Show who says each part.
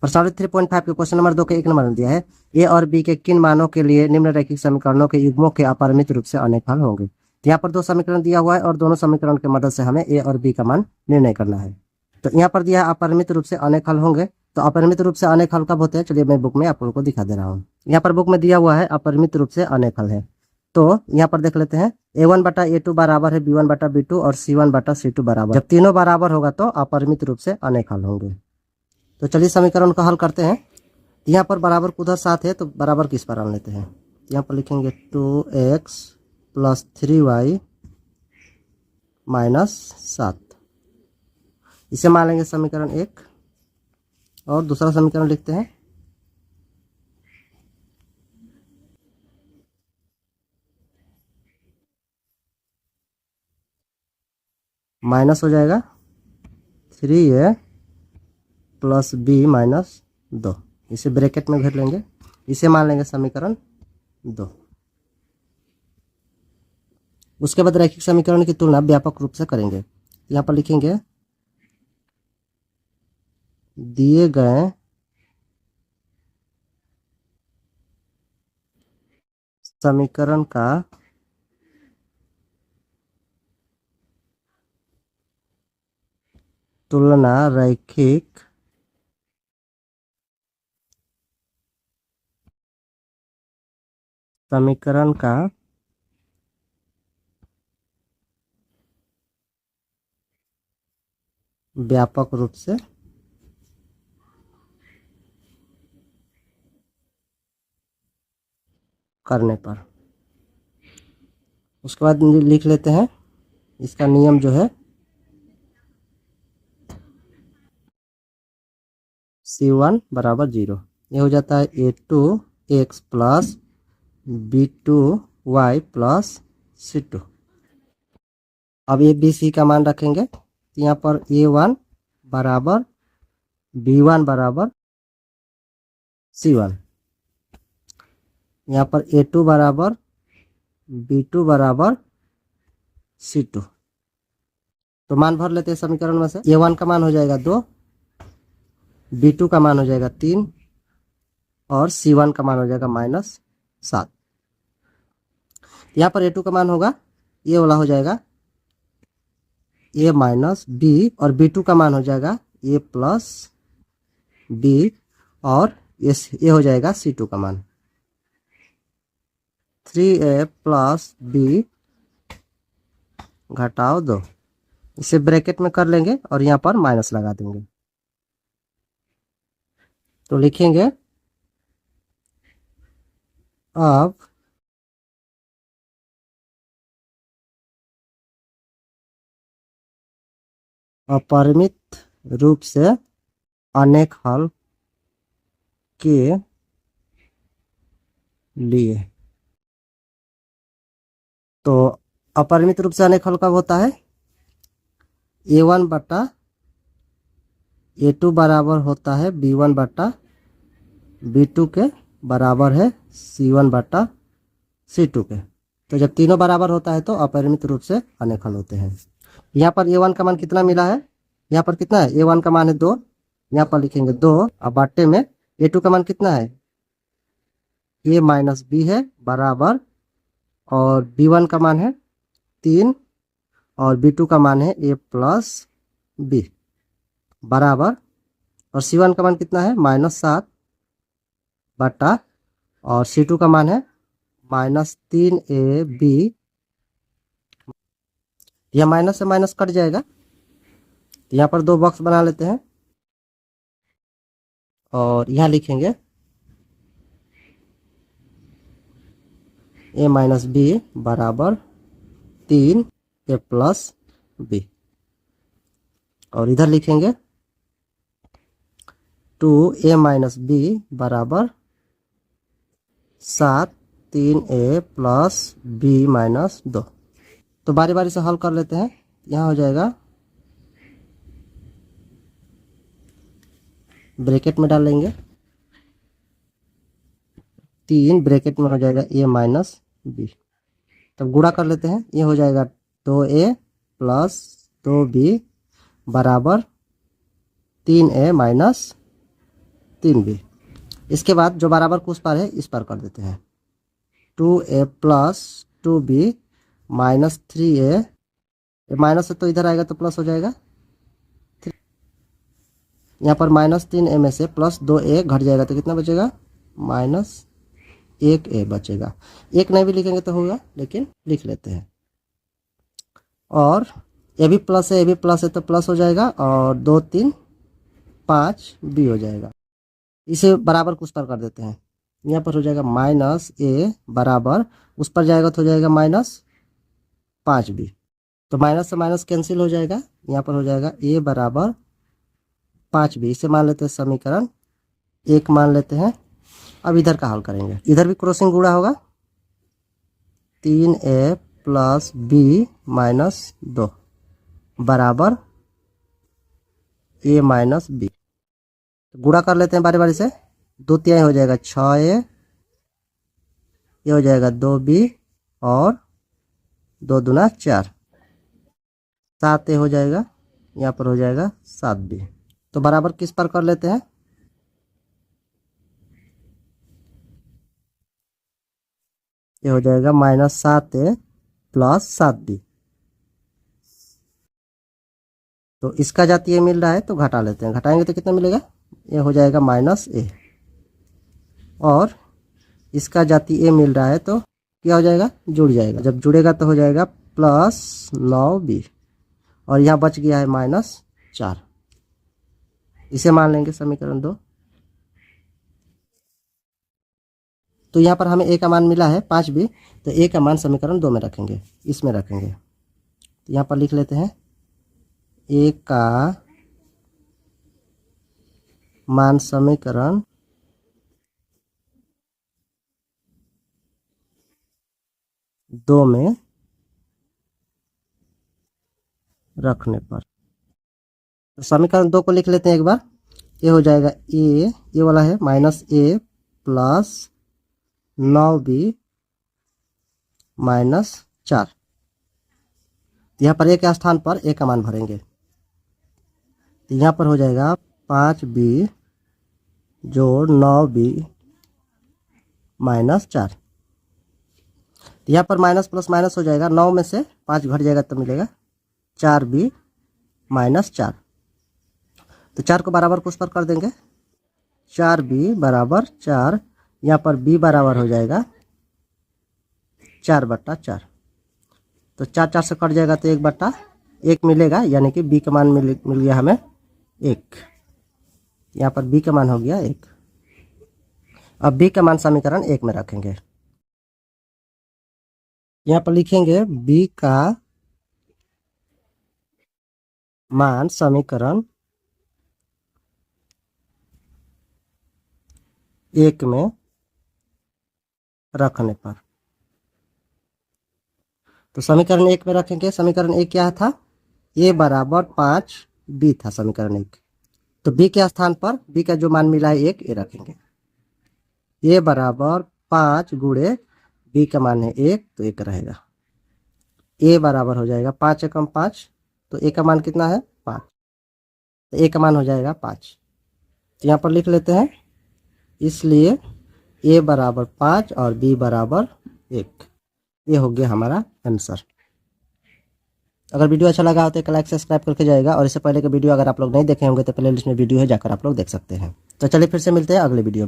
Speaker 1: प्रश्नावली 3.5 के question number 2 के 1 नंबर में दिया है ए और बी के किन मानों के लिए निम्नलिखित समीकरणों के युग्मों के अपरिमित रूप से अनेक हल होंगे। तो यहाँ पर दो समीकरण दिया हुआ है और दोनों समीकरण की मदद से हमें ए और बी का मान निर्णय करना है। तो यहाँ पर दिया है अपरिमित रूप से अनेक हल होंगे। तो अपरिमित रूप से अनेक हल कब होते हैं, चलिए मैं बुक में आप लोगों को दिखा दे रहा हूँ। यहाँ पर बुक में दिया हुआ है अपरिमित रूप से अनेक हल है। तो यहाँ पर देख लेते हैं a1 बटा a2 बराबर है b1 बटा b2 और c1 बटा c2 बराबर। जब तीनों बराबर होगा तो अपरिमित रूप से अनेक हल होंगे। तो चलिए समीकरण को हल करते हैं। यहाँ पर बराबर उधर 7 है तो बराबर किस पर आन लेते हैं। यहाँ पर लिखेंगे 2x प्लस 3y माइनस 7, इसे मान लेंगे समीकरण 1। और दूसरा समीकरण लिखते हैं माइनस हो जाएगा 3a प्लस b माइनस 2, इसे ब्रैकेट में घेर लेंगे, इसे मान लेंगे समीकरण 2। उसके बाद रैखिक समीकरण की तुलना व्यापक रूप से करेंगे। यहाँ पर लिखेंगे दिए गए समीकरण का तुलना रैखिक समीकरण का व्यापक रूप से करने पर। उसके बाद लिख लेते हैं इसका नियम जो है c1 बराबर 0। ये हो जाता है a2x plus b2y plus c2। अब ए बी सी का मान रखेंगे। यहाँ पर a1 बराबर b1 बराबर c1, यहाँ पर a2 बराबर b2 बराबर c2। तो मान भर लेते हैं समीकरण में से। a1 का मान हो जाएगा 2, b2 का मान हो जाएगा 3 और c1 का मान हो जाएगा -7। यहाँ पर a2 का मान होगा, ये वाला हो जाएगा a माइनस b और b2 का मान हो जाएगा a प्लस b और ये हो जाएगा c2 का मान 3a प्लस b घटाओ 2, इसे ब्रैकेट में कर लेंगे और यहाँ पर माइनस लगा देंगे। तो लिखेंगे अब अपरिमित रूप से अनेक हल के लिए। तो अपरिमित रूप से अनेक हल कब होता है, a1 बटा a2 बराबर होता है b1 बटा b2 के बराबर है c1 बटा c2 के। तो जब तीनों बराबर होता है तो अपरिमित रूप से अनेक हल होते हैं। यहाँ पर a1 का मान कितना मिला है, यहाँ पर कितना है, a1 का मान है 2, यहाँ पर लिखेंगे 2 और बाटे में a2 का मान कितना है, a माइनस b है बराबर, और b1 का मान है 3 और b2 का मान है a प्लस b बराबर, और c1 का मान कितना है -7 बटा, और c2 का मान है -3ab। यह माइनस से माइनस कट जाएगा। यहाँ पर 2 बॉक्स बना लेते हैं और यहाँ लिखेंगे a माइनस b बराबर 3a प्लस b, और इधर लिखेंगे 2a माइनस b बराबर 7 3a प्लस b माइनस 2। तो बारी बारी से हल कर लेते हैं। यहाँ हो जाएगा ब्रैकेट में डाल लेंगे 3, ब्रैकेट में हो जाएगा a माइनस b। तब गुणा कर लेते हैं, ये हो जाएगा 2a प्लस 2b बराबर 3a माइनस 3b। इसके बाद जो बराबर को उस पर है इस पर कर देते हैं। 2a plus 2b minus 3a, minus से तो इधर आएगा तो प्लस हो जाएगा। यहाँ पर माइनस 3a में से प्लस 2a घट जाएगा तो कितना बचेगा, माइनस 1a बचेगा। एक नहीं भी लिखेंगे तो होगा, लेकिन लिख लेते हैं। और ए भी प्लस है, ए भी प्लस है तो प्लस हो जाएगा, और 2 3 5 b हो जाएगा। इसे बराबर कुछ पर कर देते हैं। यहाँ पर हो जाएगा माइनस ए बराबर, उस पर जाएगा तो हो जाएगा माइनस 5b। तो माइनस से माइनस कैंसिल हो जाएगा। यहाँ पर हो जाएगा ए बराबर 5b। इसे मान लेते हैं समीकरण 1 मान लेते हैं। अब इधर का हल करेंगे। इधर भी क्रॉसिंग गुणा होगा। 3a प्लस b माइनस 2 बराबर a माइनस b। तो गुणा कर लेते हैं बारी बारी से। 2 तिहाई हो जाएगा 6a, ये हो जाएगा 2b, और 2 दूना 4, 7a हो जाएगा। यहाँ पर हो जाएगा 7b। तो बराबर किस पर कर लेते हैं, ये हो जाएगा माइनस 7a प्लस 7b। तो इसका जाति ए मिल रहा है तो घटा लेते हैं। घटाएंगे तो कितना मिलेगा, ये हो जाएगा माइनस ए, और इसका जाति ए मिल रहा है तो क्या हो जाएगा, जुड़ जाएगा। जब जुड़ेगा तो हो जाएगा प्लस 9b, और यहाँ बच गया है माइनस 4। इसे मान लेंगे समीकरण 2। तो यहाँ पर हमें ए का मान मिला है 5b, तो ए का मान समीकरण 2 में रखेंगे, इसमें रखेंगे। तो यहाँ पर लिख लेते हैं ए का मान समीकरण 2 में रखने पर। तो समीकरण 2 को लिख लेते हैं एक बार। ये हो जाएगा ये वाला है माइनस ए प्लस 9b माइनस 4। यहाँ पर ए के स्थान पर ए का मान भरेंगे। तो यहाँ पर हो जाएगा 5b जोड़ 9b माइनस 4। तो यहाँ पर माइनस प्लस माइनस हो जाएगा। 9 में से 5 घट जाएगा तो मिलेगा 4b माइनस 4। तो 4 को बराबर कुछ पर कर देंगे। 4b बराबर 4। यहाँ पर b बराबर हो जाएगा 4/4। तो 4 4 से कट जाएगा तो 1/1 मिलेगा, यानी कि b का मान मिल गया हमें 1। यहाँ पर b का मान हो गया 1। अब b का मान समीकरण 1 में रखेंगे। यहाँ पर लिखेंगे b का मान समीकरण 1 में रखने पर। तो समीकरण 1 में रखेंगे। समीकरण 1 क्या था, a बराबर 5b था समीकरण 1। तो b के स्थान पर b का जो मान मिला है 1, ये रखेंगे। a बराबर 5 गुणे b का मान है 1, तो 1 रहेगा। a बराबर हो जाएगा 5 एकम 5, तो a का मान कितना है 5, तो a का मान हो जाएगा 5। तो यहाँ पर लिख लेते हैं, इसलिए a बराबर 5 और b बराबर 1। ये हो गया हमारा आंसर। अगर वीडियो अच्छा लगा हो तो एक लाइक सब्सक्राइब करके जाएगा, और इससे पहले के वीडियो अगर आप लोग नहीं देखे होंगे तो प्ले लिस्ट में वीडियो है, जाकर आप लोग देख सकते हैं। तो चलिए फिर से मिलते हैं अगले वीडियो में।